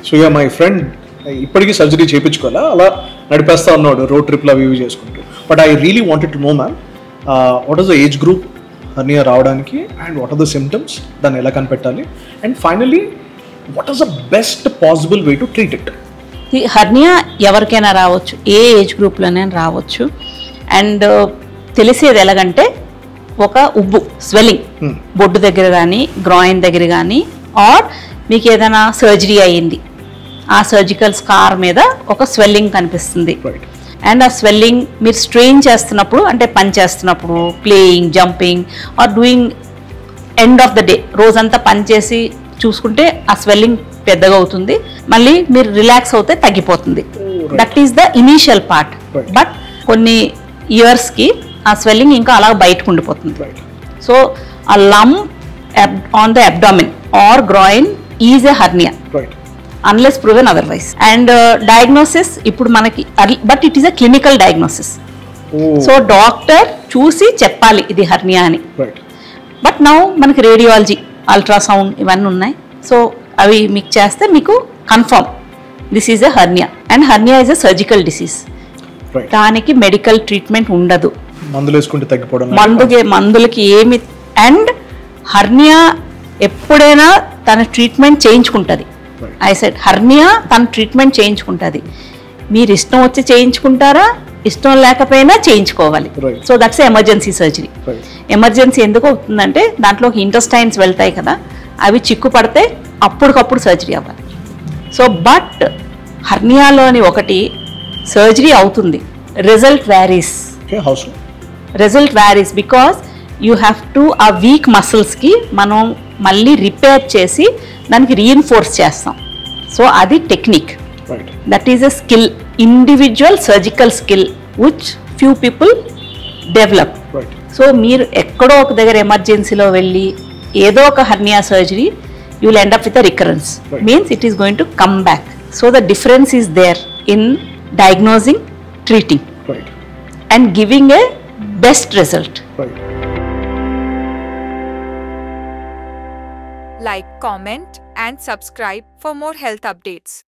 So yeah my friend ఇప్పటికీ surgery చేయించుకోవాలా, అలా నడిపేస్తా ఉన్నాడు రోడ్ ట్రిప్లు అవి ఇవి చేసుకుంటూ. But I really wanted to know ma'am, what is the age group hernia రావడానికి, and what are the symptoms, దాన్ని ఎలా కనిపెట్టాలి, and finally what is the best possible way to treat it? ఈ హర్నియా ఎవరికైనా రావచ్చు, ఏ ఏజ్ గ్రూప్లోనైనా రావచ్చు. And తెలిసేది ఎలాగంటే ఒక ఉబ్బు, స్వెల్లింగ్ బొడ్డు దగ్గర కానీ గ్రాయిన్ దగ్గర కానీ, ఆర్ మీకు ఏదైనా సర్జరీ అయ్యింది, ఆ సర్జికల్ స్కార్ మీద ఒక స్వెల్లింగ్ కనిపిస్తుంది. అండ్ ఆ స్వెల్లింగ్ మీరు స్ట్రెయిన్ చేస్తున్నప్పుడు, అంటే పని చేస్తున్నప్పుడు, playing, jumping or doing end of the day, రోజంతా పని చేసి చూసుకుంటే ఆ స్వెల్లింగ్ పెద్దగా అవుతుంది, మళ్ళీ మీరు రిలాక్స్ అవుతే తగ్గిపోతుంది. That is the initial part. But కొన్ని ఇయర్స్కి ఆ స్వెల్లింగ్ ఇంకా అలా బయటకు ఉండిపోతుంది. So a lump on the abdomen or groin is a hernia unless proven otherwise. And diagnosis ఇప్పుడు మనకి, but it is a clinical diagnosis. So doctor చూసి చెప్పాలి ఇది హర్నియా అని. బట్ నౌ మనకి రేడియాలజీ, అల్ట్రాసౌండ్ ఇవన్నీ ఉన్నాయి. సో అవి మీకు చేస్తే మీకు confirm this is a hernia. And hernia is a surgical disease. దానికి మెడికల్ ట్రీట్మెంట్ ఉండదు, మందులు వేసుకుంటే తగ్గిపోవడం, మందులకి ఏమి. అండ్ హర్నియా ఎప్పుడైనా తన ట్రీట్మెంట్ చేయించుకుంటుంది. ఐ సెడ్ హర్నియా తన ట్రీట్మెంట్ చేయించుకుంటుంది. మీరు ఇష్టం వచ్చి చేయించుకుంటారా, ఇష్టం లేకపోయినా చేయించుకోవాలి. So that's emergency surgery. Emergency ఎందుకు అవుతుందంటే దాంట్లో ఇంటెస్టైన్స్ వెళ్తాయి కదా, అవి చిక్కు పడితే అప్పటికప్పుడు సర్జరీ అవ్వాలి. సో బట్ హర్నియాలోని ఒకటి సర్జరీ అవుతుంది, result varies. Result varies because you have to ఆ వీక్ మసిల్స్కి మనం మళ్ళీ రిపేర్ చేసి దానికి రీఇన్ఫోర్స్ చేస్తాం. సో అది technique. That is a skill, individual surgical skill which few people develop. So మీరు ఎక్కడో ఒక దగ్గర ఎమర్జెన్సీలో వెళ్ళి ఏదో ఒక hernia surgery, you will end up with a recurrence. Means it is going to come back. So the difference is there in diagnosing, treating, and giving a best result. Like, comment and subscribe for more health updates.